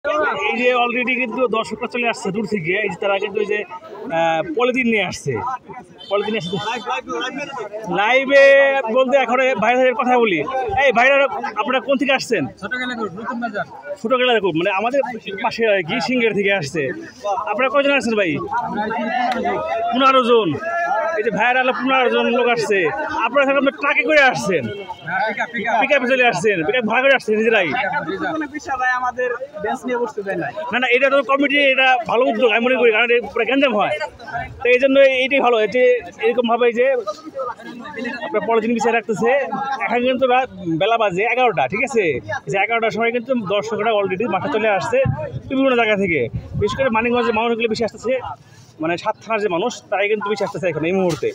এই যে অলরেডি কিন্তু দর্শকরা চলে আসছে দূর থেকে, এই যে তারা কিন্তু এই যে পলিথিন নিয়ে আসছে, পলিথিন আসছে লাইভে বলতে এখন ভাইরালের কথা বলি। এই ভাইরা আপনারা কোন থেকে আসছেন? ছোটগেলা দেখুন, মানে আমাদের পাশে আর কি, সিঙ্গের থেকে আসছে। আপনারা কয়জন আসছেন ভাই? 15 জন। এই যে ভাইরা 15 জন লোক আসছে। আপনারা আপনার ট্রাকে করে আসছেন, পিকআপে চলে আসছেন, পিকআপ ভাড়া করে আসছেন নিজেরাই? না না, এটা তো কমিটি, এটা ভালো উদ্যোগ আমি মনে করি, কারণ পুরো গ্যাঞ্জাম হয়। তো এই জন্য এইটাই ভালো যে এরকমভাবে যে আপনার পলিথিন বিছিয়ে রাখতেছে। এখন কিন্তু বেলা বাজে 11টা, ঠিক আছে? যে 11টার সময় কিন্তু দর্শকরা অলরেডি মাঠে চলে আসছে বিভিন্ন জায়গা থেকে। বিশেষ করে মানিকগঞ্জের মানুষগুলো বেশি আসতেছে, মানে 7 থানার যে মানুষ তারাই কিন্তু বেশি আসতেছে এখন এই মুহূর্তে।